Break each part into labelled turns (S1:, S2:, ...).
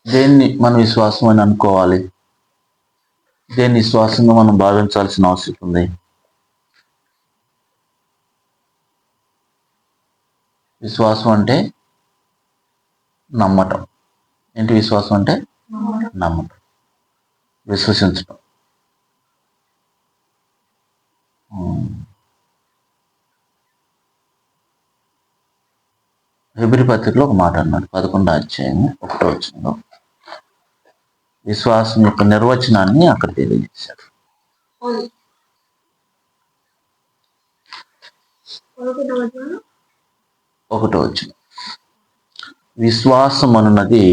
S1: దేన్ని మన విశ్వాసం అని అనుకోవాలి? దేన్ని విశ్వాసంగా మనం భావించాల్సిన అవసరం ఉంది? విశ్వాసం అంటే నమ్మటం. ఏంటి విశ్వాసం అంటే? నమ్మటం, విశ్వసించటం. హెబ్రీ పత్రికలో ఒక మాట అన్నాడు, 11వ అధ్యాయం 1వ వచనంలో విశ్వాసం యొక్క నిర్వచనాన్ని అక్కడ తెలియజేశాడు. 1వ వచనం, విశ్వాసం అనున్నది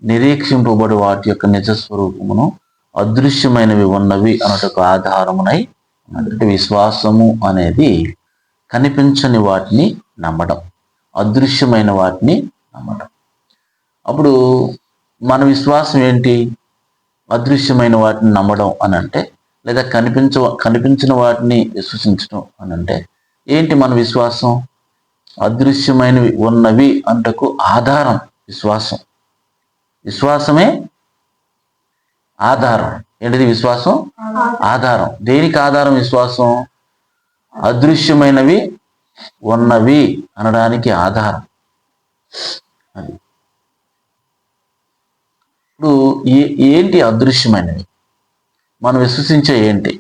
S1: నిరీక్షింపబడి వాటి యొక్క నిజ స్వరూపమును అదృశ్యమైనవి ఉన్నవి అన్నటకు ఆధారమునై. అంటే విశ్వాసము అనేది కనిపించని వాటిని నమ్మడం, అదృశ్యమైన వాటిని నమ్మడం. అప్పుడు మన విశ్వాసం ఏంటి? అదృశ్యమైన వాటిని నమ్మడం అని అంటే, లేదా కనిపించిన వాటిని విశ్వసించడం అని అంటే ఏంటి మన విశ్వాసం? అదృశ్యమైనవి ఉన్నవి అంటకు ఆధారం విశ్వాసం. విశ్వాసమే ఆధారం. ఏంటిది విశ్వాసం? ఆధారం. దేనికి ఆధారం విశ్వాసం? అదృశ్యమైనవి ఉన్నవి అనడానికి ఆధారం అది. ఇప్పుడు ఏంటి అదృశ్యమైనవి? మనం విశ్వసించే ఏంటి?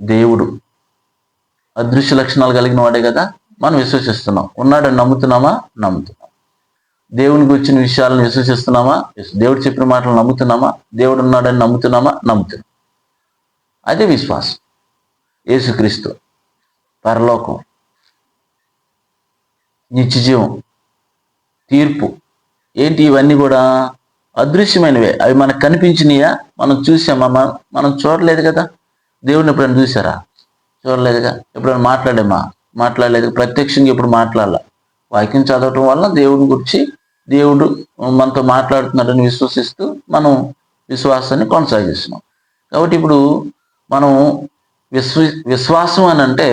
S1: దేవుడు అదృశ్య లక్షణాలు కలిగిన వాడే కదా, మనం విశ్వసిస్తున్నాం. ఉన్నాడని నమ్ముతున్నామా? నమ్ముతున్నాం. దేవుని గురించిన విషయాలను విశ్వసిస్తున్నామా? దేవుడు చెప్పిన మాటలు నమ్ముతున్నామా? దేవుడు ఉన్నాడని నమ్ముతున్నామా? నమ్ముతున్నాం. అదే విశ్వాసం. యేసుక్రీస్తు, పరలోకం, నిత్యజీవం, తీర్పు, ఏంటి ఇవన్నీ కూడా అదృశ్యమైనవే. అవి మనకు కనిపించినాయా? మనం చూసామా? మనం చూడలేదు కదా. దేవుడిని ఎప్పుడైనా చూసారా? చూడలేదుగా. ఎప్పుడైనా మాట్లాడలేదు. ప్రత్యక్షంగా ఎప్పుడు మాట్లాడాల. వాక్యం చదవటం వల్ల దేవుడి గురించి, దేవుడు మనతో మాట్లాడుతున్నాడని విశ్వసిస్తూ మనం విశ్వాసాన్ని కొనసాగిస్తున్నాం. కాబట్టి ఇప్పుడు మనం విశ్వాసం అని అంటే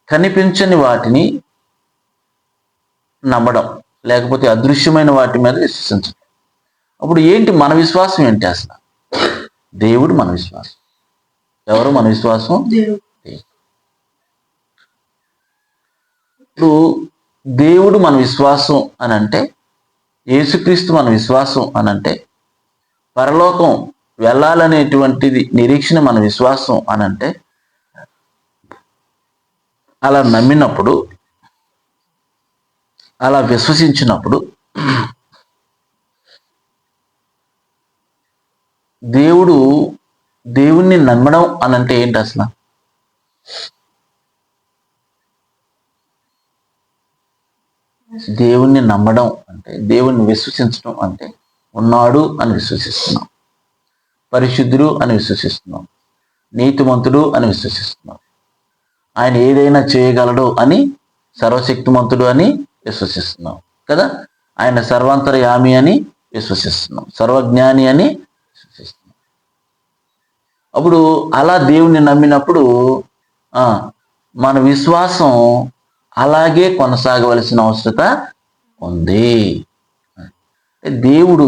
S1: కనిపించని వాటిని నమ్మడం, లేకపోతే అదృశ్యమైన వాటి మీద విశ్వసించడం. అప్పుడు ఏంటి మన విశ్వాసం? ఏంటి అసలు? దేవుడు మన విశ్వాసం. ఎవరు మన విశ్వాసం? దేవుడు. ఇప్పుడు దేవుడు మన విశ్వాసం అని అంటే, యేసుక్రీస్తు మన విశ్వాసం అని అంటే, పరలోకం వెళ్ళాలనేటువంటిది నిరీక్షణ మన విశ్వాసం అని అంటే, అలా నమ్మినప్పుడు, అలా విశ్వసించినప్పుడు దేవుణ్ణి నమ్మడం అని అంటే ఏంటి అసలు? దేవుణ్ణి నమ్మడం అంటే, దేవుణ్ణి విశ్వసించడం అంటే, ఉన్నాడు అని విశ్వసిస్తున్నాం, పరిశుద్ధుడు అని విశ్వసిస్తున్నాం, నీతిమంతుడు అని విశ్వసిస్తున్నాం, ఆయన ఏదైనా చేయగలడు అని, సర్వశక్తిమంతుడు అని విశ్వసిస్తున్నాం కదా. ఆయన సర్వాంతర్యామి అని విశ్వసిస్తున్నాం, సర్వజ్ఞాని అని విశ్వసిస్తున్నాం. అప్పుడు అలా దేవుణ్ణి నమ్మినప్పుడు మన విశ్వాసం అలాగే కొనసాగవలసిన అవసరత ఉంది. దేవుడు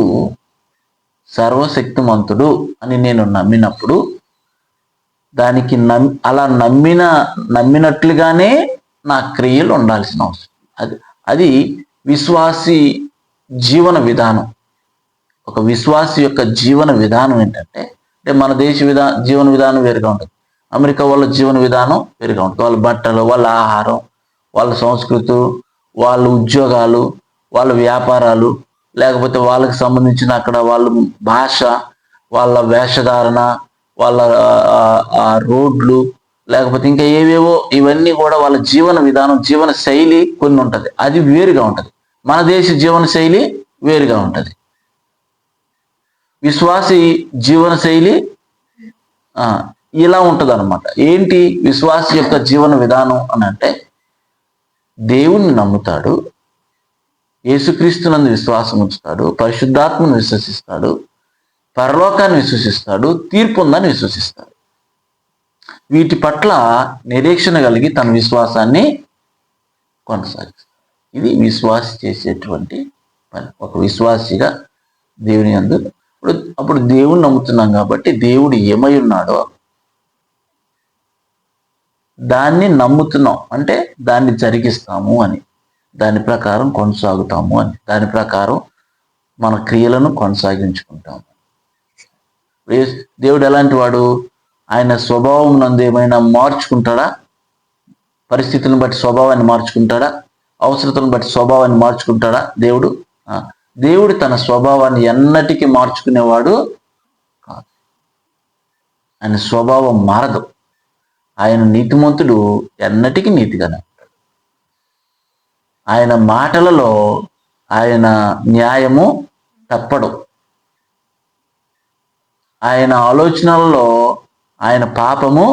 S1: సర్వశక్తిమంతుడు అని నేను నమ్మినప్పుడు, దానికి అలా నమ్మినట్లుగానే నా క్రియలు ఉండాల్సిన అవసరం. అది విశ్వాసి జీవన విధానం. ఒక విశ్వాసి యొక్క జీవన విధానం ఏంటంటే, మన దేశ జీవన విధానం వేరుగా ఉంటుంది, అమెరికా వాళ్ళ జీవన విధానం వేరుగా ఉంటుంది. వాళ్ళ బట్టలు, వాళ్ళ ఆహారం, వాళ్ళ సంస్కృతి, వాళ్ళ ఉద్యోగాలు, వాళ్ళ వ్యాపారాలు, లేకపోతే వాళ్ళకి సంబంధించిన అక్కడ వాళ్ళ భాష, వాళ్ళ వేషధారణ, వాళ్ళ రోడ్లు, లేకపోతే ఇంకా ఏవేవో, ఇవన్నీ కూడా వాళ్ళ జీవన విధానం, జీవన శైలి కొన్ని ఉంటుంది. అది వేరుగా ఉంటుంది. మన దేశ జీవన శైలి వేరుగా ఉంటుంది. విశ్వాసి జీవన శైలి ఇలా ఉంటుంది అనమాట. ఏంటి విశ్వాసి యొక్క జీవన విధానం అని అంటే, దేవుణ్ణి నమ్ముతాడు, యేసుక్రీస్తునందు విశ్వాసం ఉంచుతాడు, పరిశుద్ధాత్మను విశ్వసిస్తాడు, పరలోకాన్ని విశ్వసిస్తాడు, తీర్పు ఉందని విశ్వసిస్తాడు. వీటి పట్ల నిరీక్షణ కలిగి తన విశ్వాసాన్ని కొనసాగిస్తాడు. ఇది విశ్వాసి చేసేటువంటి పని. ఒక విశ్వాసిగా దేవుని యందు. అప్పుడు దేవుని నమ్ముతున్నాం కాబట్టి దేవుడు ఏమై ఉన్నాడో దాన్ని నమ్ముతున్నాం, అంటే దాన్ని జరిగిస్తాము అని, దాని ప్రకారం కొనసాగుతాము అని, దాని ప్రకారం మన క్రియలను కొనసాగించుకుంటాము. దేవుడు ఎలాంటి వాడు? ఆయన స్వభావం నందు ఏమైనా మార్చుకుంటాడా? పరిస్థితులను బట్టి స్వభావాన్ని మార్చుకుంటాడా? అవసరతలను బట్టి స్వభావాన్ని మార్చుకుంటాడా దేవుడు? దేవుడు తన స్వభావాన్ని ఎన్నటికీ మార్చుకునేవాడు కాదు. ఆయన స్వభావం మారదు. ఆయన నీతిమంతుడు, ఎన్నటికీ నీతిగానే ఉంటాడు. ఆయన మాటలలో ఆయన న్యాయము తప్పడు. ఆయన ఆలోచనలలో ఆయన పాపము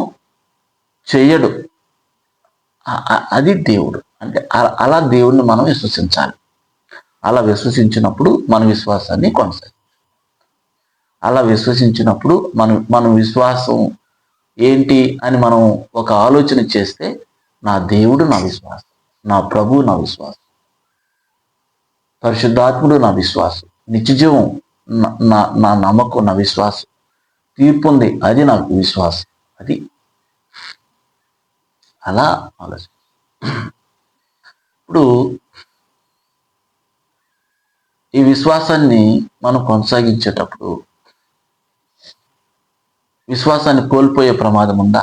S1: చెయ్యడు. అది దేవుడు అంటే. అలా దేవుణ్ణి మనం విశ్వసించాలి. అలా విశ్వసించినప్పుడు మన విశ్వాసాన్ని కొనసాగించాలి. అలా విశ్వసించినప్పుడు మన విశ్వాసం ఏంటి అని మనం ఒక ఆలోచన చేస్తే, నా దేవుడు నా విశ్వాసం, నా ప్రభువు నా విశ్వాసం, పరిశుద్ధాత్ముడు నా విశ్వాసం, నిత్యజీవం నా నమ్మకం, నా విశ్వాసం, తీర్పు ఉంది అది నాకు విశ్వాసం. అది అలా ఆలోచన. ఇప్పుడు ఈ విశ్వాసాన్ని మనం కొనసాగించేటప్పుడు విశ్వాసాన్ని కోల్పోయే ప్రమాదం ఉందా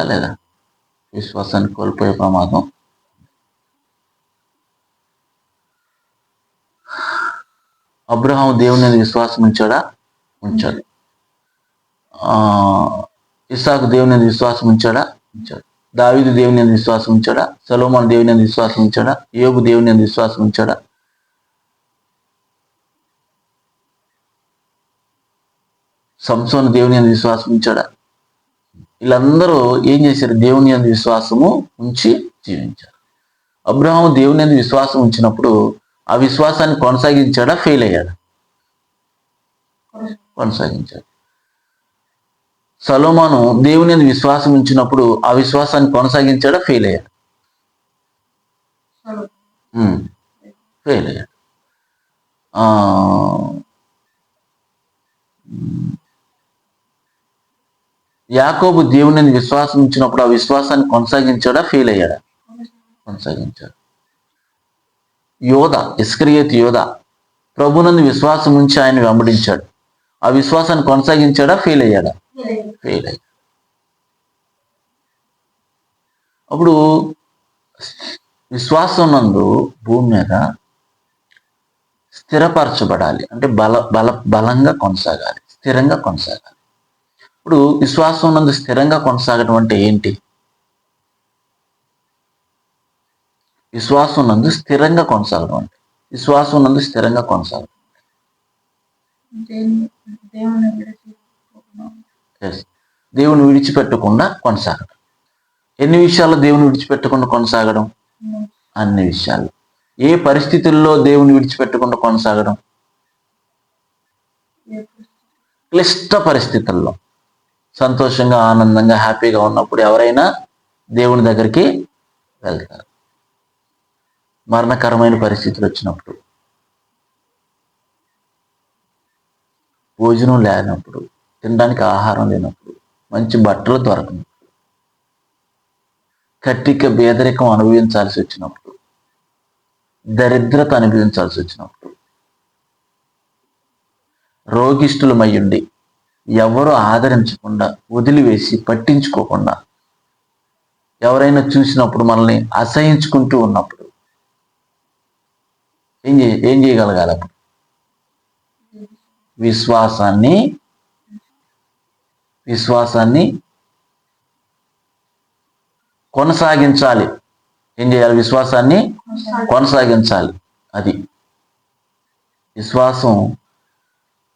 S1: లేదా? విశ్వాసాన్ని కోల్పోయే ప్రమాదం. అబ్రహాము దేవుని మీద విశ్వాసం ఉంచాడా? ఉంచాడు. ఇస్సాకు దేవుని మీద విశ్వాసం ఉంచాడా? ఉంచాడు. దావీదు దేవుని మీద విశ్వాసం ఉంచాడా? సొలొమోను దేవుని మీద విశ్వాసం ఉంచాడా? యోబు దేవుని మీద విశ్వాసం ఉంచాడా? సంసోను దేవుని మీద విశ్వాసం ఉంచాడా? వీళ్ళందరూ ఏం చేశారు? దేవుని మీద విశ్వాసము ఉంచి జీవించారు. అబ్రహాము దేవుని మీద విశ్వాసం ఉంచినప్పుడు ఆ విశ్వాసాన్ని కొనసాగించాడా? ఫెయిల్ అయ్యాడా? కొనసాగించాడు. సొలొమోను దేవుని మీద విశ్వాసం ఉంచినప్పుడు ఆ విశ్వాసాన్ని కొనసాగించాడా? ఫెయిల్ అయ్యాడు. ఫెయిల్ అయ్యాడు. యాకోబు దేవుని మీద విశ్వాసం ఉంచినప్పుడు ఆ విశ్వాసాన్ని కొనసాగించాడా? ఫెయిల్ అయ్యాడా? కొనసాగించాడు. యోధా, ఇస్కరియోతు యోధా ప్రభునందు విశ్వాసం ఉంచి ఆయన వెంబడించాడు. ఆ విశ్వాసాన్ని కొనసాగించాడా? ఫెయిల్ అయ్యాడా? ఫెయిల్ అయ్యాడు. అప్పుడు విశ్వాసం నందు భూమి మీద స్థిరపరచబడాలి అంటే బలంగా కొనసాగాలి, స్థిరంగా కొనసాగాలి. ఇప్పుడు విశ్వాసం నందు స్థిరంగా కొనసాగడం అంటే ఏంటి? విశ్వాసం నందు స్థిరంగా కొనసాగడం అంటే, విశ్వాసం నందు స్థిరంగా కొనసాగడం దేవుని విడిచిపెట్టకుండా కొనసాగడం. ఎన్ని విషయాల్లో దేవుని విడిచిపెట్టకుండా కొనసాగడం? అన్ని విషయాల్లో. ఏ పరిస్థితుల్లో దేవుని విడిచిపెట్టకుండా కొనసాగడం? క్లిష్ట పరిస్థితుల్లో. సంతోషంగా, ఆనందంగా, హ్యాపీగా ఉన్నప్పుడు ఎవరైనా దేవుని దగ్గరికి వెళ్తారు. మరణకరమైన పరిస్థితులు వచ్చినప్పుడు, భోజనం లేనప్పుడు, తినడానికి ఆహారం లేనప్పుడు, మంచి బట్టలు దొరకనప్పుడు, కట్టిక పేదరికం అనుభవించాల్సి వచ్చినప్పుడు, దరిద్రత అనుభవించాల్సి వచ్చినప్పుడు, రోగిష్ఠులమయ్యుండి ఎవరు ఆదరించకుండా, వదిలివేసి, పట్టించుకోకుండా, ఎవరైనా చూసినప్పుడు మనల్ని అసహించుకుంటూ ఉన్నప్పుడు ఏం చేయగలగాలి? అప్పుడు విశ్వాసాన్ని కొనసాగించాలి. ఏం చేయాలి? విశ్వాసాన్ని కొనసాగించాలి. అది విశ్వాసం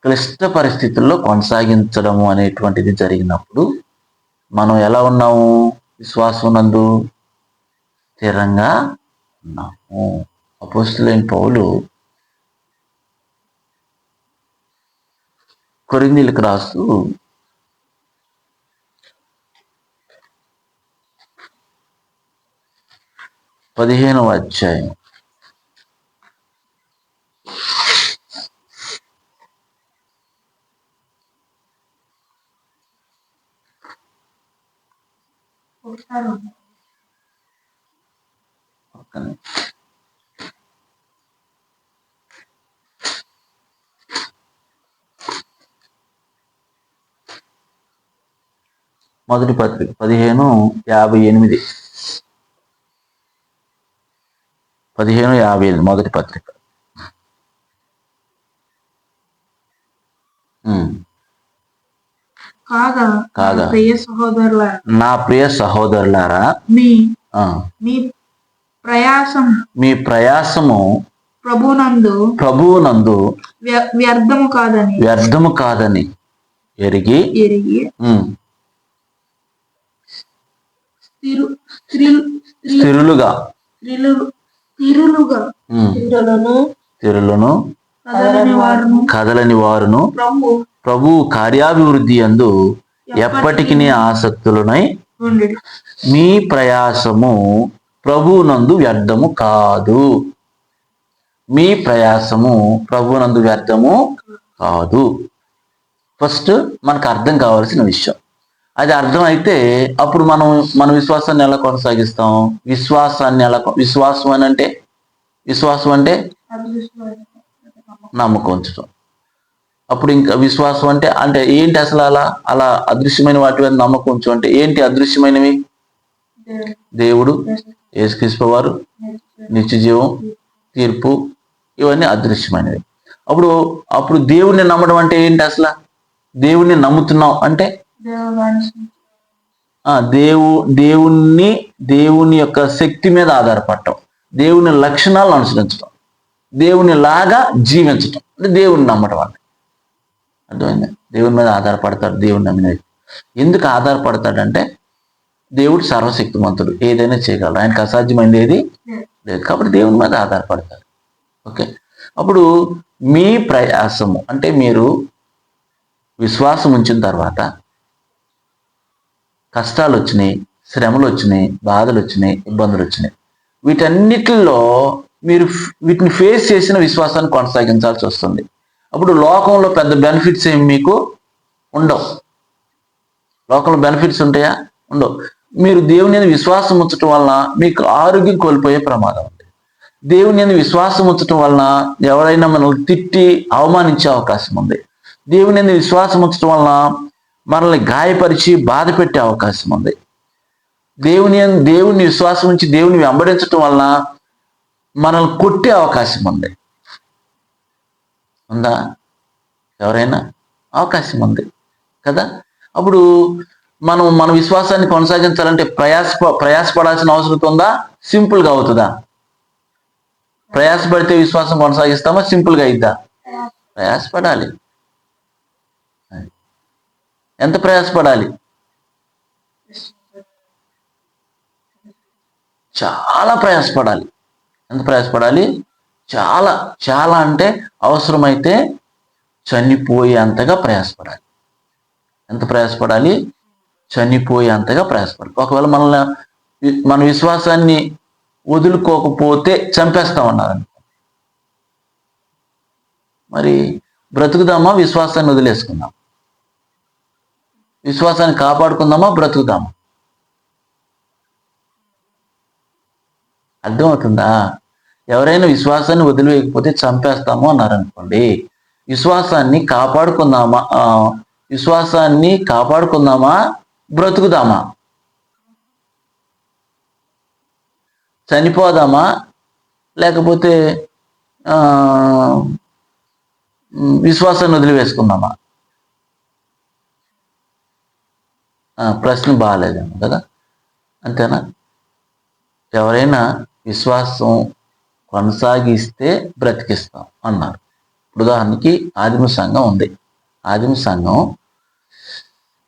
S1: క్లిష్ట పరిస్థితుల్లో కొనసాగించడము అనేటువంటిది జరిగినప్పుడు మనం ఎలా ఉన్నాము? విశ్వాసం నందు స్థిరంగా ఉన్నాము. అపోస్తలుడైన పౌలు కొరింథీయులకు రాస్తూ 15వ అధ్యాయం మొదటి పత్రిక 15:58. 15:58 మొదటి పత్రిక.
S2: కాగా
S1: నా ప్రియ సహోదరులారా, మీ ప్రయాసము ప్రభువునందు వ్యర్థము కాదని ఎరిగి స్థిరులుగా కదలని వారును ప్రభు కార్యాభివృద్ధి యందు ఎప్పటికీ ఆసక్తులనై మీ ప్రయాసము ప్రభువునందు వ్యర్థము కాదు. మీ ప్రయాసము ప్రభువునందు వ్యర్థము కాదు. ఫస్ట్ మనకు అర్థం కావాల్సిన విషయం అది అర్థం అయితే అప్పుడు మనం మన విశ్వాసాన్ని ఎలా కొనసాగిస్తాం? విశ్వాసం అంటే నమ్మకం ఉంచడం. అప్పుడు ఇంకా విశ్వాసం అంటే ఏంటి అసలు? అలా అదృశ్యమైన వాటి మీద నమ్మకం ఉంచడం అంటే ఏంటి? అదృశ్యమైనవి దేవుడు, యేసుక్రీస్తు వారు, నిత్య జీవం, తీర్పు, ఇవన్నీ అదృశ్యమైనవి. అప్పుడు దేవుణ్ణి నమ్మడం అంటే ఏంటి అసలు? దేవుణ్ణి నమ్ముతున్నాం అంటే దేవుని యొక్క శక్తి మీద ఆధారపడటం, దేవుని లక్షణాలను అనుసరించడం, దేవుని లాగా జీవించటం అంటే దేవుణ్ణి నమ్మటం అంటే. అర్థమైంది? దేవుని మీద ఆధారపడతాడు దేవుని నమ్మినది. ఎందుకు ఆధారపడతాడంటే దేవుడు సర్వశక్తిమంతుడు, ఏదైనా చేయగలడు, ఆయనకు అసాధ్యమైనది ఏది లేదు. కాబట్టి దేవుని మీద ఆధారపడతాడు. ఓకే, అప్పుడు మీ ప్రయాసము అంటే మీరు విశ్వాసం ఉంచిన తర్వాత కష్టాలు వచ్చినాయి, శ్రమలు వచ్చినాయి, బాధలు వచ్చినాయి, ఇబ్బందులు వచ్చినాయి, వీటన్నిటిలో మీరు వీటిని ఫేస్ చేసిన విశ్వాసాన్ని కొనసాగించాల్సి వస్తుంది. అప్పుడు లోకంలో పెద్ద బెనిఫిట్స్ ఏమి మీకు ఉండవు. లోకంలో బెనిఫిట్స్ ఉంటాయా? ఉండవు. మీరు దేవుని మీద విశ్వాసం ఉంచడం వలన మీకు ఆరోగ్యం కోల్పోయే ప్రమాదం ఉంది. దేవుని మీద విశ్వాసం ఉంచడం వలన ఎవరైనా మనల్ని తిట్టి అవమానించే అవకాశం ఉంది. దేవుని మీద విశ్వాసం ఉంచడం వలన మనల్ని గాయపరిచి బాధ పెట్టే అవకాశం ఉంది. దేవుని విశ్వాసం ఉంచి దేవుని వెంబడించడం వలన మనల్ని కొట్టే అవకాశం ఉంది. ఉందా? ఎవరైనా అవకాశం ఉంది కదా. అప్పుడు మన విశ్వాసాన్ని కొనసాగించాలంటే ప్రయాసపడాల్సిన అవసరం ఉందా? సింపుల్గా అవుతుందా? ప్రయాసపడితే విశ్వాసం కొనసాగిస్తామా? సింపుల్గా అయిద్దా? ప్రయాసపడాలి. ఎంత ప్రయాసపడాలి? చాలా ప్రయాసపడాలి. ఎంత ప్రయాసపడాలి? చాలా అంటే అవసరమైతే చనిపోయేంతగా ప్రయాసపడాలి. ఎంత ప్రయాసపడాలి? చనిపోయేంతగా ప్రయాసపడాలి. ఒకవేళ మన విశ్వాసాన్ని వదులుకోకపోతే చంపేస్తామన్నారు. మరి బ్రతుకుదామా? విశ్వాసాన్ని వదిలేసుకుందాం. విశ్వాసాన్ని కాపాడుకుందామా? బ్రతుకుదామా? అర్థమవుతుందా? ఎవరైనా విశ్వాసాన్ని వదిలివేయకపోతే చంపేస్తాము అన్నారనుకోండి. విశ్వాసాన్ని కాపాడుకుందామా బ్రతుకుదామా? చనిపోదామా లేకపోతే విశ్వాసాన్ని వదిలివేసుకుందామా? ప్రశ్న బాగాలేదేమో కదా. అంతేనా? ఎవరైనా విశ్వాసం కొనసాగిస్తే బ్రతికిస్తాం అన్నారు. ఉదాహరణకి ఆదిమ సంఘం ఉంది. ఆదిమ సంఘం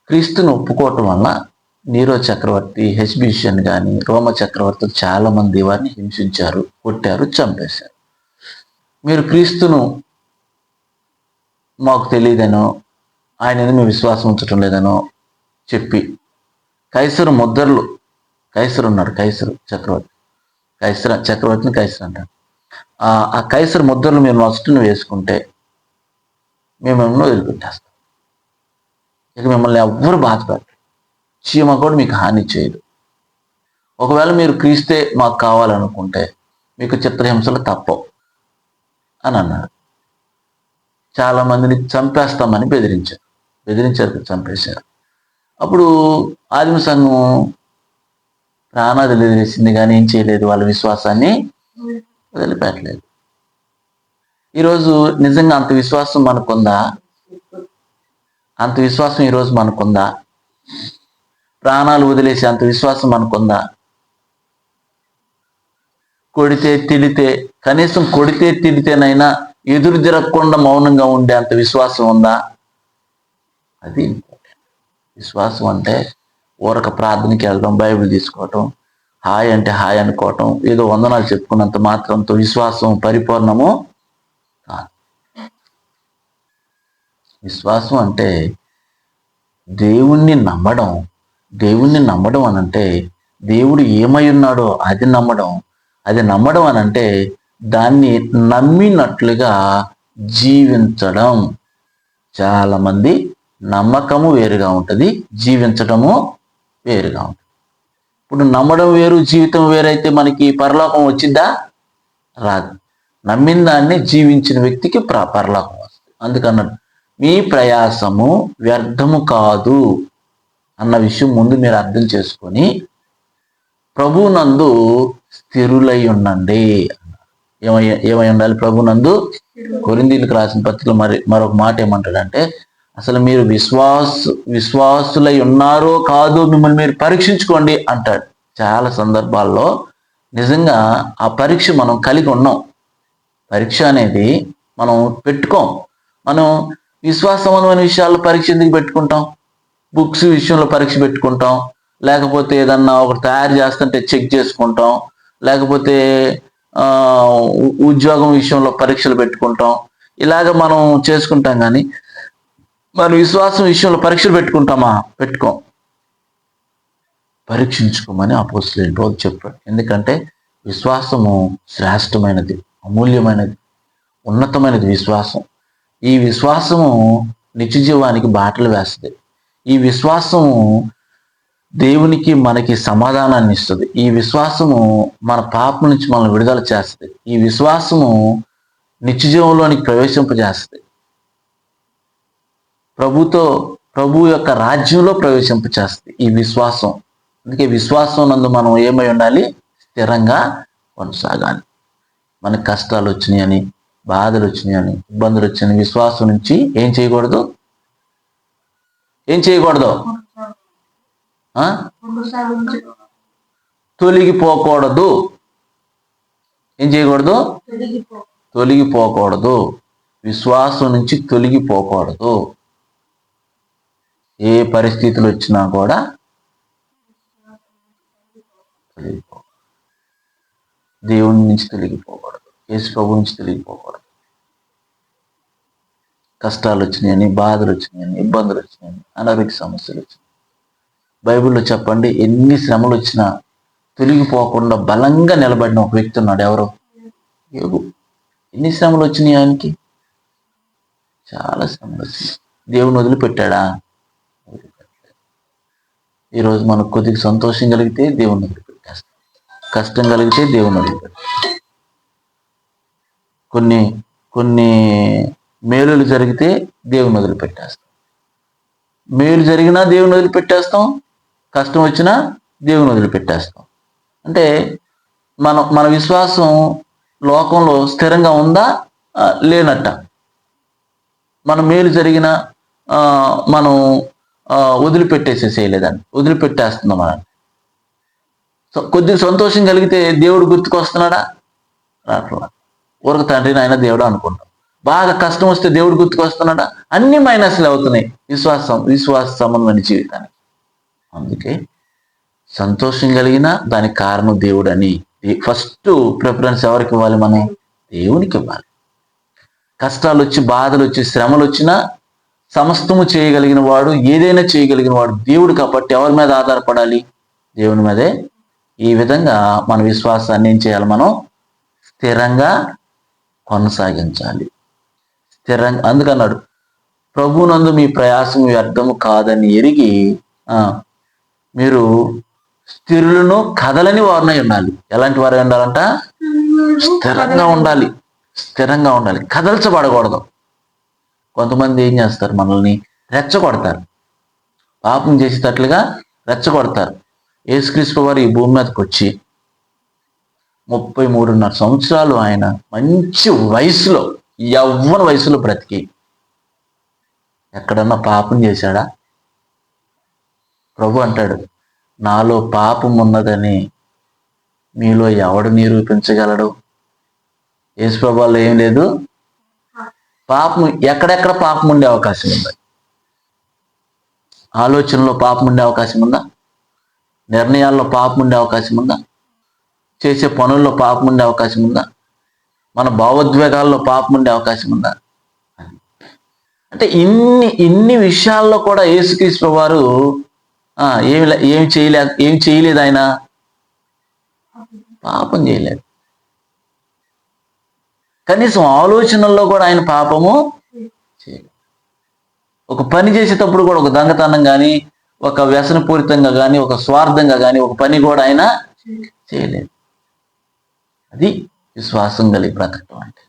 S1: క్రీస్తుని ఒప్పుకోవటం వల్ల నీరో చక్రవర్తి, హెచ్బిషన్ కానీ రోమ చక్రవర్తులు చాలా మంది వారిని హింసించారు, కొట్టారు, చంపేశారు. మీరు క్రీస్తును మాకు తెలియదనో ఆయన మేము విశ్వాసం ఉంచటం లేదనో చెప్పి కైసరు ఉన్నాడు, కైసరు చక్రవర్తిని కైసరు అంటారు. ఆ కైసరు ముద్రలు మీరు నొస్టును వేసుకుంటే మేము మిమ్మల్ని వదిలిపెట్టేస్తాం. ఇక మిమ్మల్ని ఎవ్వరు బాధ పెట్టరు, చీమ కూడా మీకు హాని చేయదు. ఒకవేళ మీరు క్రీస్తే మాకు కావాలనుకుంటే మీకు చిత్రహింసలు తప్పవు అని అన్నాడు. చాలా మందిని చంపేస్తామని బెదిరించారు, చంపేశారు. అప్పుడు ఆదిమ సంఘం ప్రాణాలు వదిలేసింది, కానీ ఏం చేయలేదు, వాళ్ళ విశ్వాసాన్ని వదిలిపెట్టలేదు. ఈరోజు నిజంగా అంత విశ్వాసం మనకుందా? అంత విశ్వాసం ఈరోజు మనకుందా? ప్రాణాలు వదిలేసి అంత విశ్వాసం మనకుందా? కొడితే తిడితే, కనీసం కొడితే తిడితేనైనా ఎదురు తిరగకుండా మౌనంగా ఉండే అంత విశ్వాసం ఉందా? అది విశ్వాసం అంటే ఊరక ప్రార్థనకి వెళ్ళడం, బైబిల్ తీసుకోవటం, హాయ్ అంటే హాయ్ అనుకోవటం, ఏదో వందనాలు చెప్పుకున్నంత మాత్రంతో విశ్వాసం పరిపూర్ణము కాదు. విశ్వాసం అంటే దేవుణ్ణి నమ్మడం అని అంటే దేవుడు ఏమై ఉన్నాడో అది నమ్మడం అని అంటే దాన్ని నమ్మినట్లుగా జీవించడం. చాలా మంది నమ్మకము వేరుగా ఉంటుంది, జీవించడము వేరుగా ఉంటుంది. ఇప్పుడు నమ్మడం వేరు, జీవితం వేరైతే మనకి పరలోకం వచ్చిద్దా? రాదు. నమ్మిన దాన్ని జీవించిన వ్యక్తికి పరలోకం వస్తుంది. అందుకన్నాడు, మీ ప్రయాసము వ్యర్థము కాదు అన్న విషయం ముందు మీరు అర్థం చేసుకొని ప్రభువునందు స్థిరులై ఉండండి. ఏమై ఉండాలి? ప్రభువునందు. కొరింథీయులకు రాసిన పత్రికలో మరొక మాట ఏమంటాడంటే, అసలు మీరు విశ్వాసులై ఉన్నారో కాదో మిమ్మల్ని మీరు పరీక్షించుకోండి అంటాడు. చాలా సందర్భాల్లో నిజంగా ఆ పరీక్ష మనం కలిగి ఉన్నాం. పరీక్ష అనేది మనం పెట్టుకోం. మనం విశ్వాసమైన విషయాల్లో పరీక్ష ఎందుకు పెట్టుకుంటాం? బుక్స్ విషయంలో పరీక్ష పెట్టుకుంటాం, లేకపోతే ఏదన్నా ఒకటి తయారు చేస్తుంటే చెక్ చేసుకుంటాం, లేకపోతే ఉద్యోగం విషయంలో పరీక్షలు పెట్టుకుంటాం. ఇలాగ మనం చేసుకుంటాం. కానీ మన విశ్వాసం విషయంలో పరీక్షలు పెట్టుకుంటామా? పెట్టుకోం. పరీక్షించుకోమని అపోస్తలుడు రోజు చెప్పాడు. ఎందుకంటే విశ్వాసము శ్రేష్టమైనది, అమూల్యమైనది, ఉన్నతమైనది విశ్వాసం. ఈ విశ్వాసము నిత్య జీవానికి బాటలు వేస్తుంది. ఈ విశ్వాసము దేవునికి మనకి సమాధానాన్ని ఇస్తుంది. ఈ విశ్వాసము మన పాపం నుంచి మనల్ని విడుదల చేస్తుంది. ఈ విశ్వాసము నిత్య జీవంలోనికి ప్రవేశింపజేస్తుంది. ప్రభు యొక్క రాజ్యంలో ప్రవేశింపచేస్తుంది ఈ విశ్వాసం. అందుకే విశ్వాసం నందు మనం ఏమై ఉండాలి? స్థిరంగా కొనసాగాలి. మనకు కష్టాలు వచ్చినాయని, బాధలు వచ్చినాయని, ఇబ్బందులు వచ్చినాయని విశ్వాసం నుంచి ఏం చేయకూడదు? తొలగిపోకూడదు. ఏం చేయకూడదు? తొలగిపోకూడదు. విశ్వాసం నుంచి తొలగిపోకూడదు. ఏ పరిస్థితులు వచ్చినా కూడా దేవుని నుంచి తొలగిపోకూడదు, యేసు ప్రభు నుంచి తొలగిపోకూడదు. కష్టాలు వచ్చినాయని, బాధలు వచ్చినాయని, ఇబ్బందులు వచ్చినాయని, అనారోగ్య సమస్యలు వచ్చినాయి. బైబిల్లో చెప్పండి, ఎన్ని శ్రమలు వచ్చినా తొలగిపోకుండా బలంగా నిలబడిన ఒక వ్యక్తి ఉన్నాడు. ఎవరు? యోబు. ఎన్ని శ్రమలు వచ్చినాయి ఆయనకి? చాలా శ్రమలు వచ్చినాయి. దేవుని వదిలిపెట్టాడా? ఈరోజు మనకు కొద్దిగా సంతోషం కలిగితే దేవుని వదిలిపెట్టేస్తాం, కష్టం కలిగితే దేవుని వదిలిపెట్టేస్తాం. కొన్ని మేలులు జరిగితే దేవుని వదిలిపెట్టేస్తాం. మేలు జరిగినా దేవుని వదిలిపెట్టేస్తాం, కష్టం వచ్చినా దేవుని వదిలిపెట్టేస్తాం. అంటే మన విశ్వాసం లోకంలో స్థిరంగా ఉందా లేనట్ట? మన మేలు జరిగినా మనం వదిలిపెట్టేసేసేయలేదండి, వదిలిపెట్టేస్తున్నాం అని. కొద్దిగా సంతోషం కలిగితే దేవుడు గుర్తుకొస్తున్నాడా? రాట్లా. ఊరక తండ్రి నాయన దేవుడు అనుకుంటాం. బాగా కష్టం వస్తే దేవుడు గుర్తుకొస్తున్నాడా? అన్ని మైనస్లు అవుతున్నాయి విశ్వాస సంబంధమైన జీవితానికి. అందుకే సంతోషం కలిగినా దానికి కారణం దేవుడు అని ఫస్ట్ ప్రిఫరెన్స్ ఎవరికి ఇవ్వాలి? మనం దేవునికి ఇవ్వాలి. కష్టాలు వచ్చి, బాధలు వచ్చి, శ్రమలు వచ్చినా సమస్తము చేయగలిగిన వాడు, ఏదైనా చేయగలిగిన వాడు దేవుడు. కాబట్టి ఎవరి మీద ఆధారపడాలి? దేవుని మీదే. ఈ విధంగా మన విశ్వాసాన్ని ఏం చేయాలి? మనం స్థిరంగా కొనసాగించాలి. స్థిరంగా. అందుకన్నాడు, ప్రభువునందు మీ ప్రయాసం వ్యర్థము కాదని ఎరిగి మీరు స్థిరులను కదలని వారినై ఉండాలి. ఎలాంటి వారై ఉండాలంట? స్థిరంగా ఉండాలి. స్థిరంగా ఉండాలి, కదల్చబడకూడదు. కొంతమంది ఏం చేస్తారు? మనల్ని రెచ్చగొడతారు, పాపం చేసేటట్లుగా రెచ్చగొడతారు. యేసుక్రీస్తు వారు ఈ భూమి మీదకి వచ్చి 33.5 సంవత్సరాలు ఆయన మంచి వయసులో, యవ్వన వయసులో బ్రతికి ఎక్కడన్నా పాపం చేశాడా? ప్రభు అంటాడు, నాలో పాపం ఉన్నదని మీలో ఎవడు నిరూపించగలడు? యేసు ప్రభువులో ఏం లేదు. పాపం ఎక్కడెక్కడ పాపం ఉండే అవకాశం ఉంది? ఆలోచనలో పాపం ఉండే అవకాశం ఉందా? నిర్ణయాల్లో పాపం ఉండే అవకాశం ఉందా? చేసే పనుల్లో పాపం ఉండే అవకాశం ఉందా? మన భావోద్వేగాల్లో పాపం ఉండే అవకాశం ఉందా? అంటే ఇన్ని విషయాల్లో కూడా యేసుక్రీస్తు వారు ఏం చేయలేదు. ఆయన పాపం చేయలేదు. కనీసం ఆలోచనల్లో కూడా ఆయన పాపము చేయలేదు. ఒక పని చేసేటప్పుడు కూడా, ఒక దొంగతనం కానీ, ఒక వ్యసనపూరితంగా కానీ, ఒక స్వార్థంగా కానీ ఒక పని కూడా ఆయన చేయలేదు. అది విశ్వాసం కలిగి బ్రతకటం అంటే.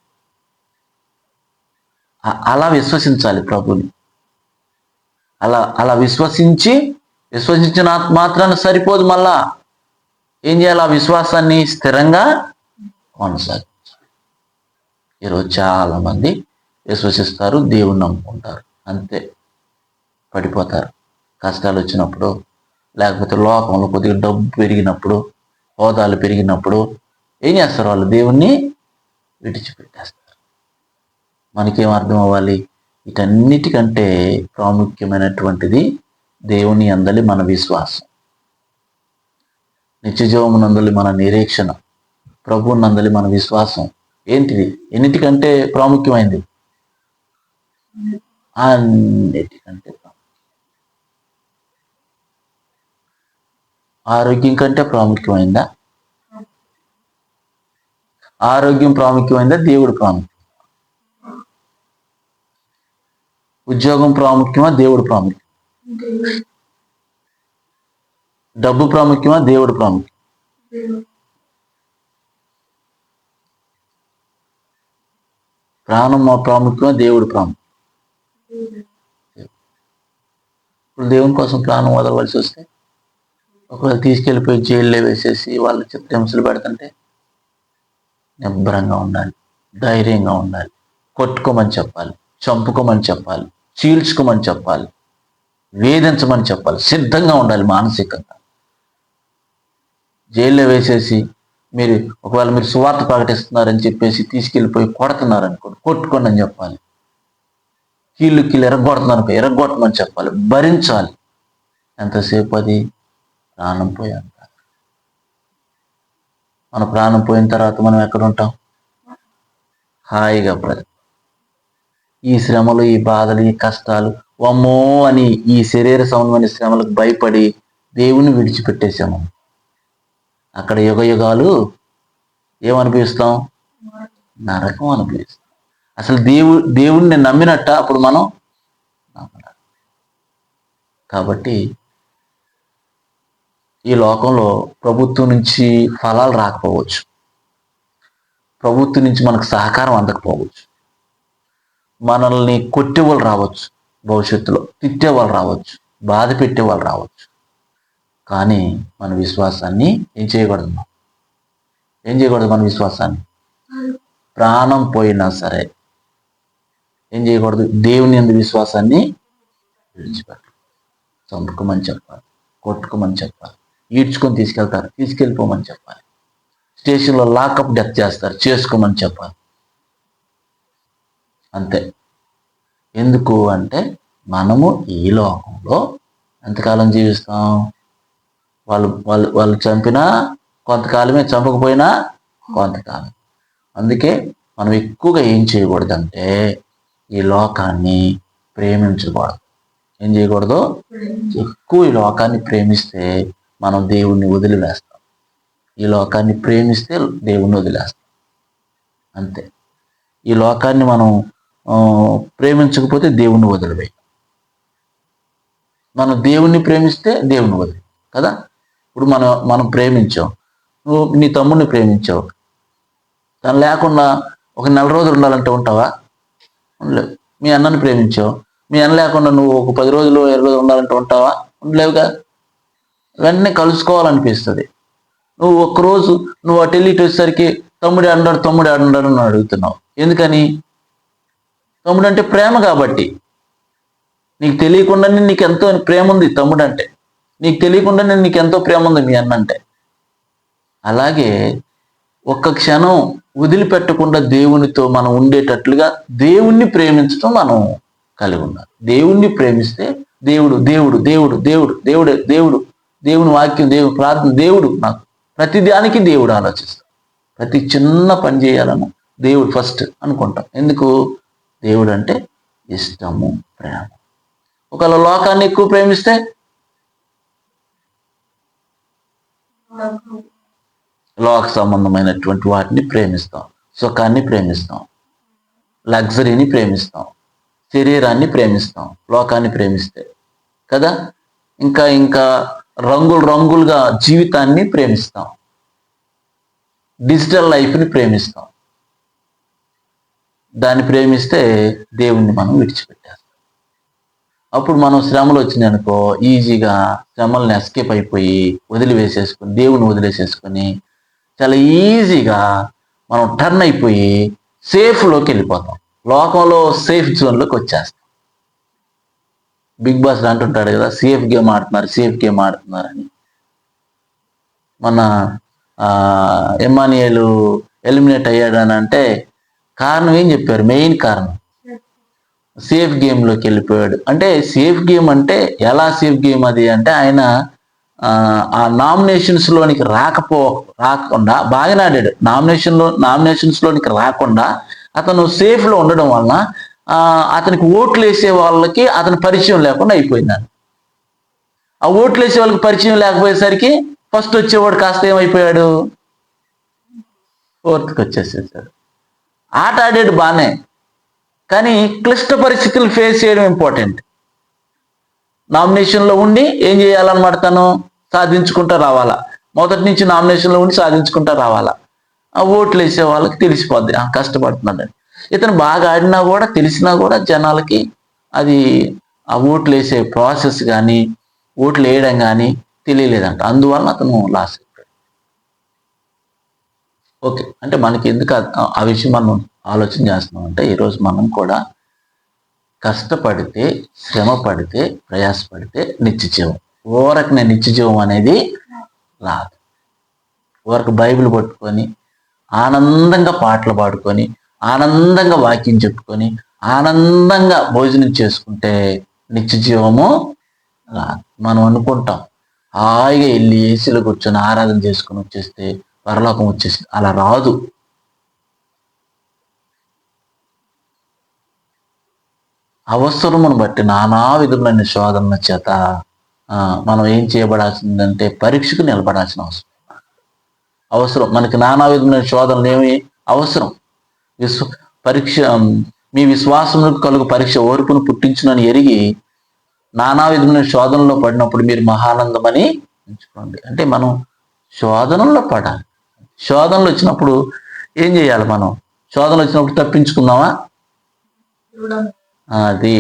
S1: అలా విశ్వసించాలి ప్రభుని. అలా విశ్వసించిన మాత్రాన సరిపోదు. మళ్ళా ఏం చేయాలి? ఆ విశ్వాసాన్ని స్థిరంగా కొనసాగించాలి. ఈరోజు చాలా మంది విశ్వసిస్తారు, దేవుణ్ణి నమ్ముకుంటారు, అంతే పడిపోతారు. కష్టాలు వచ్చినప్పుడు, లేకపోతే లోకంలో కొద్దిగా డబ్బు పెరిగినప్పుడు, హోదాలు పెరిగినప్పుడు ఏం చేస్తారు? వాళ్ళు దేవుణ్ణి విడిచిపెట్టేస్తారు. మనకేం అర్థం అవ్వాలి? వీటన్నిటికంటే ప్రాముఖ్యమైనటువంటిది దేవుని యందలి మన విశ్వాసం, నిత్యజీవమునందలి మన నిరీక్షణ, ప్రభువు నందలి మన విశ్వాసం ఏంటిది? ఎన్నిటికంటే ప్రాముఖ్యమైంది? అన్నిటికంటే. ఆరోగ్యం కంటే ప్రాముఖ్యమైందా? ఆరోగ్యం ప్రాముఖ్యమైందా? దేవుడు ప్రాముఖ్యం? ఉద్యోగం ప్రాముఖ్యమా? దేవుడు ప్రాముఖ్యం? డబ్బు ప్రాముఖ్యమా? దేవుడు ప్రాముఖ్యం? ప్రాణం ప్రాముఖ్యమా? దేవుడు ప్రాముఖ్యం? ఇప్పుడు దేవుని కోసం ప్రాణం వదలవలసి వస్తే, ఒకవేళ తీసుకెళ్ళిపోయి జైల్లో వేసేసి వాళ్ళ చిత్రహింసలు పెడుతుంటే నిబ్బరంగా ఉండాలి, ధైర్యంగా ఉండాలి. కొట్టుకోమని చెప్పాలి, చంపుకోమని చెప్పాలి, చీల్చుకోమని చెప్పాలి, వేధించమని చెప్పాలి, సిద్ధంగా ఉండాలి మానసికంగా. జైల్లో వేసేసి ఒకవేళ మీరు సువార్త ప్రకటిస్తున్నారని చెప్పేసి తీసుకెళ్ళిపోయి కొడుతున్నారనుకోండి, కొట్టుకోండి అని చెప్పాలి. కీళ్ళు ఎరగొడుతున్నారు, ఎరగొట్టమని చెప్పాలి, భరించాలి. ఎంతసేపు? అది ప్రాణం పోయేంత. మన ప్రాణం పోయిన తర్వాత మనం ఎక్కడ ఉంటాం? హాయిగా ఈ శ్రమలు, ఈ బాధలు, ఈ కష్టాలు, వమ్మో అని ఈ శరీర సంబంధమైన శ్రమలకు భయపడి దేవుని విడిచిపెట్టేసాము. అక్కడ యుగ యుగాలు ఏమనిపిస్తాం? నరకం అనిపిస్తాం. అసలు దేవుణ్ణి నమ్మినట్ట అప్పుడు మనం నమ్మడం. కాబట్టి ఈ లోకంలో ప్రభుత్వం నుంచి ఫలాలు రాకపోవచ్చు, ప్రభుత్వం నుంచి మనకు సహకారం అందకపోవచ్చు, మనల్ని కొట్టేవాళ్ళు రావచ్చు, భవిష్యత్తులో తిట్టేవాళ్ళు రావచ్చు, బాధ పెట్టేవాళ్ళు రావచ్చు. కానీ మన విశ్వాసాన్ని ఏం చేయకూడదు? మన విశ్వాసాన్ని ప్రాణం పోయినా సరే ఏం చేయకూడదు? దేవుని యందు విశ్వాసాన్ని విడిచిపెట్టాలి. చంపుకోమని చెప్పాలి, కొట్టుకోమని చెప్పాలి, ఈడ్చుకొని తీసుకెళ్ళిపోమని చెప్పాలి, స్టేషన్లో లాకప్ డెత్ చేస్తారు, చేసుకోమని చెప్పాలి. అంతే. ఎందుకు అంటే మనము ఈ లోకంలో ఎంతకాలం జీవిస్తాం? వాళ్ళు చంపినా కొంతకాలమే, చంపకపోయినా కొంతకాలం. అందుకే మనం ఎక్కువగా ఏం చేయకూడదంటే ఈ లోకాన్ని ప్రేమించకూడదు. ఏం చేయకూడదు? ఎక్కువ ఈ లోకాన్ని ప్రేమిస్తే మనం దేవుణ్ణి వదిలివేస్తాం. ఈ లోకాన్ని ప్రేమిస్తే దేవుణ్ణి వదిలేస్తాం. అంతే. ఈ లోకాన్ని మనం ప్రేమించకపోతే దేవుణ్ణి వదిలివేయం. మనం దేవుణ్ణి ప్రేమిస్తే దేవుణ్ణి వదిలి కదా. ఇప్పుడు మనం ప్రేమించాం, నువ్వు నీ తమ్ముడిని ప్రేమించావు, తను లేకుండా ఒక నెల రోజులు ఉండాలంటే ఉంటావా? ఉండలేవు. మీ అన్నని ప్రేమించావు, మీ అన్న లేకుండా నువ్వు ఒక 10 రోజులు 20 రోజులు ఉండాలంటే ఉంటావా? ఉండలేవుగా. వెంటనే కలుసుకోవాలనిపిస్తుంది. నువ్వు ఒక్కరోజు నువ్వు అటు వెళ్ళి ఇటు వచ్చేసరికి తమ్ముడు ఆడున్నాడు అని అడుగుతున్నావు. ఎందుకని? తమ్ముడు అంటే ప్రేమ కాబట్టి. నీకు తెలియకుండానే నీకు ఎంతో ప్రేమ ఉంది తమ్ముడు అంటే, నీకు తెలియకుండానే నీకు ఎంతో ప్రేమ ఉంది మీ అన్న అంటే. అలాగే ఒక్క క్షణం వదిలిపెట్టకుండా దేవునితో మనం ఉండేటట్లుగా దేవుణ్ణి ప్రేమించడం మనం కలిగి ఉండాలి. దేవుణ్ణి ప్రేమిస్తే దేవుడు దేవుడు దేవుడు దేవుడు దేవుడు దేవుడు దేవుని వాక్యం, దేవుడు ప్రార్థన, దేవుడు నాకు ప్రతిదానికి దేవుడు ఆలోచిస్తాడు. ప్రతి చిన్న పని చేయాలన్నా దేవుడు ఫస్ట్ అనుకుంటాం. ఎందుకు? దేవుడు అంటే ఇష్టము, ప్రేమ. ఒకవేళ లోకాన్ని ఎక్కువ ప్రేమిస్తే లోక సంబంధమైనటువంటి వాటిని ప్రేమిస్తాం, సుఖాన్ని ప్రేమిస్తాం, లగ్జరీని ప్రేమిస్తాం, శరీరాన్ని ప్రేమిస్తాం లోకాన్ని ప్రేమిస్తే కదా. ఇంకా ఇంకా రంగులుగా జీవితాన్ని ప్రేమిస్తాం, డిజిటల్ లైఫ్ని ప్రేమిస్తాం. దాన్ని ప్రేమిస్తే దేవుణ్ణి మనం విడిచిపెట్టేస్తాం. అప్పుడు మనం శ్రమలు వచ్చినాయి అనుకో, ఈజీగా శ్రమలను ఎస్కేప్ అయిపోయి వదిలివేసేసుకుని దేవుని వదిలేసేసుకొని చాలా ఈజీగా మనం టర్న్ అయిపోయి సేఫ్లోకి వెళ్ళిపోతాం. లోకంలో సేఫ్ జోన్లోకి వచ్చేస్తాం. బిగ్ బాస్ అంటుంటాడు కదా, సేఫ్ గేమ్ ఆడుతున్నారని. మన ఎమ్మానియేలు ఎలిమినేట్ అయ్యాడని అంటే కారణం ఏం చెప్పారు? మెయిన్ కారణం సేఫ్ గేమ్లోకి వెళ్ళిపోయాడు. అంటే సేఫ్ గేమ్ అంటే ఎలా సేఫ్ గేమ్ అది అంటే, ఆయన ఆ నామినేషన్స్లోనికి రాకుండా బాగానే ఆడాడు. నామినేషన్స్లోనికి రాకుండా అతను సేఫ్లో ఉండడం వలన అతనికి ఓట్లు వేసే వాళ్ళకి అతని పరిచయం లేకుండా అయిపోయింది. ఆ ఓట్లు వేసే వాళ్ళకి పరిచయం లేకపోయేసరికి ఫస్ట్ వచ్చేవాడు కాస్త ఏమైపోయాడు? ఫోర్త్కి వచ్చేసేసాడు. ఆట ఆడాడు బాగానే, కానీ క్లిష్ట పరిస్థితులు ఫేస్ చేయడం ఇంపార్టెంట్. నామినేషన్లో ఉండి ఏం చేయాలన్నమాట? తను సాధించుకుంటూ రావాలా. మొదటి నుంచి నామినేషన్లో ఉండి సాధించుకుంటూ రావాలా. ఆ ఓట్లు వేసే వాళ్ళకి తెలిసిపోద్ది కష్టపడుతున్నాడని. ఇతను బాగా ఆడినా కూడా, తెలిసినా కూడా జనాలకి అది ఆ ఓట్లు వేసే ప్రాసెస్ కానీ ఓట్లు వేయడం కానీ తెలియలేదంట. అందువల్ల అతను లాస్ అయిపోయాడు. ఓకే, అంటే మనకి ఎందుకు ఆ విషయం మనం ఆలోచన చేస్తున్నాం అంటే, ఈరోజు మనం కూడా కష్టపడితే, శ్రమ పడితే, ప్రయాసపడితే నిత్యజీవం. ఊరకనే నిత్యజీవం అనేది రాదు. ఊరకు బైబిల్ పట్టుకొని ఆనందంగా పాటలు పాడుకొని, ఆనందంగా వాక్యం చెప్పుకొని, ఆనందంగా భోజనం చేసుకుంటే నిత్యజీవము రాదు. మనం అనుకుంటాం హాయిగా వెళ్ళి ఏసీలో కూర్చొని ఆరాధన చేసుకొని వచ్చేస్తే పరలోకం వచ్చేసి, అలా రాదు. అవసరమును బట్టి నానా విధములైన శోధనల చేత మనం ఏం చేయబడాల్సిందంటే పరీక్షకు నిలబడాల్సిన అవసరం. మనకి నానా విధమైన శోధనలు ఏమి అవసరం? పరీక్ష మీ విశ్వాసములకు కలుగు పరీక్ష ఓర్పును పుట్టించునని ఎరిగి నానా విధమైన శోధనలో పడినప్పుడు మీరు మహానందమని ఎంచుకోండి. అంటే మనం శోధనలో పడాలి. శోధనలు వచ్చినప్పుడు ఏం చేయాలి? మనం శోధనలు వచ్చినప్పుడు తప్పించుకుందామా? అది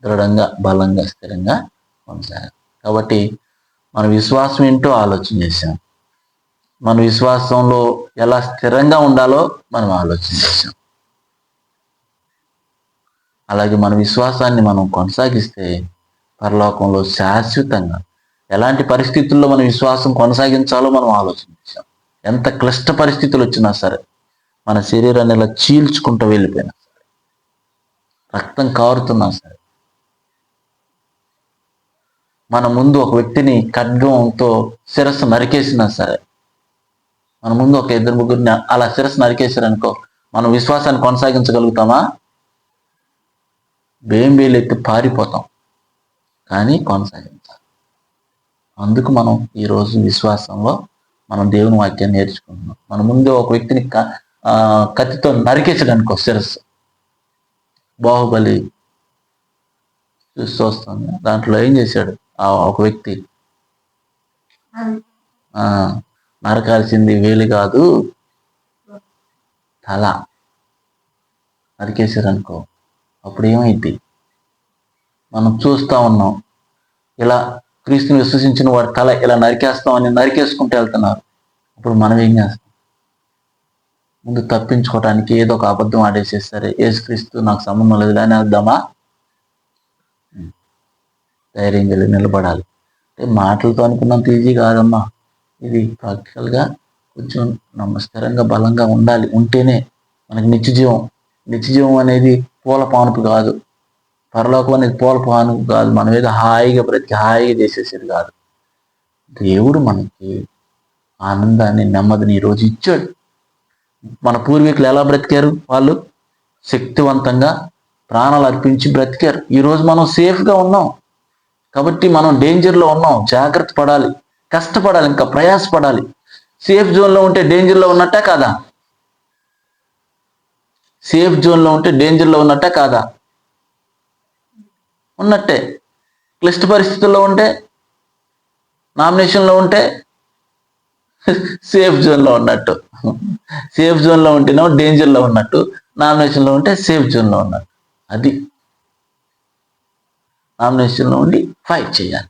S1: దృఢంగా, బలంగా, స్థిరంగా కొనసాగాలి. కాబట్టి మన విశ్వాసం ఏంటో ఆలోచన చేశాం. మన విశ్వాసంలో ఎలా స్థిరంగా ఉండాలో మనం ఆలోచన చేశాం. అలాగే మన విశ్వాసాన్ని మనం కొనసాగిస్తే పరలోకంలో శాశ్వతంగా ఎలాంటి పరిస్థితుల్లో మన విశ్వాసం కొనసాగించాలో మనం ఆలోచన చేశాం. ఎంత క్లిష్ట పరిస్థితులు వచ్చినా సరే, మన శరీరాన్ని ఇలా చీల్చుకుంటూ వెళ్ళిపోయినా సరే, రక్తం కారుతున్నా సరే, మన ముందు ఒక వ్యక్తిని ఖడ్గంతో శిరస్సు నరికేసినా సరే, మన ముందు ఒక 2-3 అలా శిరస్సు నరికేశారనుకో, మనం విశ్వాసాన్ని కొనసాగించగలుగుతామా? బేంబేలెత్తి పారిపోతాం. కానీ కొనసాగించాలి. అందుకు మనం ఈరోజు విశ్వాసంలో మనం దేవుని వాక్యాన్ని నేర్చుకుంటున్నాం. మన ముందు ఒక వ్యక్తిని కత్తితో నరికేసాడనుకో శిరస్సు, బాహుబలి చూస్తాను, దాంట్లో ఏం చేశాడు ఆ ఒక వ్యక్తి? నరకాల్సింది వేలు కాదు, తల. నరికేశారనుకో, అప్పుడు ఏమైంది? మనం చూస్తూ ఉన్నాం, ఇలా క్రీస్తుని విశ్వసించిన వారి తల ఇలా నరికేస్తామని నరికేసుకుంటూ వెళ్తున్నారు. అప్పుడు మనం ఏం చేస్తాం? ముందు తప్పించుకోవడానికి ఏదో ఒక అబద్ధం ఆడేసేస్తారు. యేసుక్రీస్తు నాకు సంబంధం లేదు అని అద్దామా? ధైర్యం కలిగి నిలబడాలి. అంటే మాటలతో అనుకున్నంత ఈజీ కాదమ్మా. ఇది ప్రాక్టికల్గా కొంచెం నమస్కారంగా బలంగా ఉండాలి. ఉంటేనే మనకి నిత్యజీవం అనేది పూల పానుపు కాదు. పరలోకం అనేది పూల పానుపు కాదు. మనం ఏదో హాయిగా హాయిగా చేసేసేది కాదు. దేవుడు మనకి ఆనందాన్ని, నెమ్మదిని ఈరోజు ఇచ్చాడు. మన పూర్వీకులు ఎలా బ్రతికారు? వాళ్ళు శక్తివంతంగా ప్రాణాలు అర్పించి బ్రతికారు. ఈరోజు మనం సేఫ్గా ఉన్నాం కాబట్టి మనం డేంజర్లో ఉన్నాం. జాగ్రత్త పడాలి, కష్టపడాలి, ఇంకా ప్రయాసపడాలి. సేఫ్ జోన్లో ఉంటే డేంజర్లో ఉన్నట్టే కాదా? సేఫ్ జోన్లో ఉంటే డేంజర్లో ఉన్నట్టే కాదా? ఉన్నట్టే. క్లిష్ట పరిస్థితుల్లో ఉంటే, నామినేషన్లో ఉంటే సేఫ్ జోన్లో ఉన్నట్టు. సేఫ్ జోన్లో ఉంటేనేమో డేంజర్లో ఉన్నట్టు, నామినేషన్లో ఉంటే సేఫ్ జోన్లో ఉన్నట్టు. అది నామినేషన్లో ఉండి ఫైట్ చేయాలి,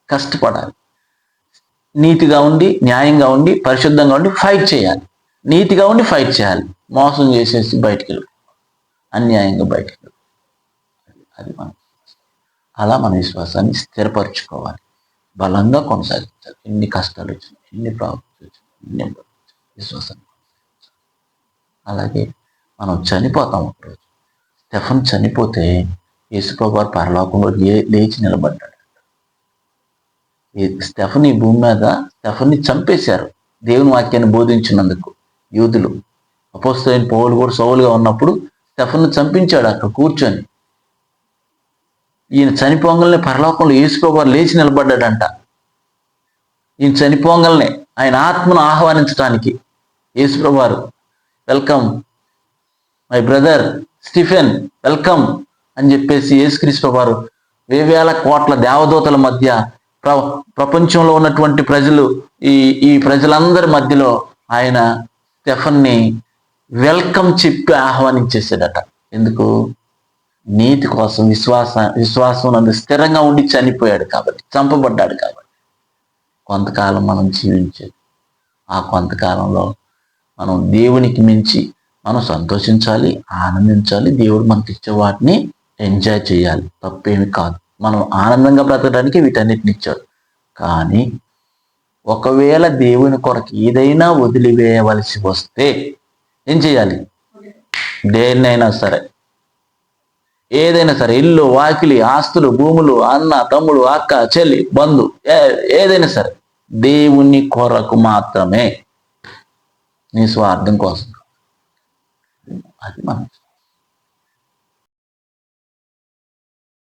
S1: కష్టపడాలి, నీతిగా ఉండి, న్యాయంగా ఉండి, పరిశుద్ధంగా ఉండి ఫైట్ చేయాలి. నీతిగా ఉండి ఫైట్ చేయాలి. మోసం చేసేసి బయటికి వెళ్ళి, అన్యాయంగా బయటికి వెళ్ళి, అది మనం అలా మన విశ్వాసాన్ని స్థిరపరచుకోవాలి, బలంగా కొనసాగించాలి. ఎన్ని కష్టాలు వచ్చినా, ఎన్ని ప్రాబ్లమ్స్ వచ్చినా, విశ్వాసాన్ని. అలాగే మనం చనిపోతాం ఒకరోజు. స్టెఫన్ చనిపోతే యేసుప్రభువు వారు పరలోకంలో లేచి నిలబడ్డాడు. స్టెఫన్ ఈ భూమి మీద స్టెఫన్ని చంపేశారు దేవుని వాక్యాన్ని బోధించినందుకు. యూదులు, అపోస్తలుడైన పౌలు కూడా సౌలుగా ఉన్నప్పుడు స్టెఫన్ను చంపించాడు అక్కడ కూర్చొని. ఈయన చనిపోంగల్నే పరలోకంలో యేసుప్రభువు వారు లేచి నిలబడ్డాడంట. ఈయన చనిపోంగల్నే ఆయన ఆత్మను ఆహ్వానించడానికి యేసుప్రభువు వారు, welcome my brother Stephen, welcome అని చెప్పేసి యేసుక్రీస్తు వారు వేవేల కోట్ల దేవదూతల మధ్య, ప్రపంచంలో ఉన్నటువంటి ప్రజలు, ఈ ప్రజలందరి మధ్యలో ఆయన స్టెఫన్ని వెల్కమ్ చెప్పి ఆహ్వానించేసాడట. ఎందుకు? నీతి కోసం, విశ్వాసం నందు స్థిరంగా ఉండి చనిపోయాడు కాబట్టి, చంపబడ్డాడు కాబట్టి. కొంతకాలం మనం జీవించేది, ఆ కొంతకాలంలో మనం దేవునికి మించి మనం సంతోషించాలి, ఆనందించాలి. దేవుడు మనకి ఇచ్చే వాటిని ఎంజాయ్ చేయాలి, తప్పేమి కాదు. మనం ఆనందంగా బ్రతకడానికి వీటన్నిటిని ఇచ్చాడు. కానీ ఒకవేళ దేవుని కొరకు ఏదైనా వదిలివేయవలసి వస్తే ఏం చేయాలి? దేన్నైనా సరే, ఏదైనా సరే, ఇల్లు, వాకిలి, ఆస్తులు, భూములు, అన్న, తమ్ముడు, అక్క, చెల్లి, బంధు, ఏదైనా సరే దేవుని కొరకు మాత్రమే, నీ స్వార్థం కోసం. అది మనం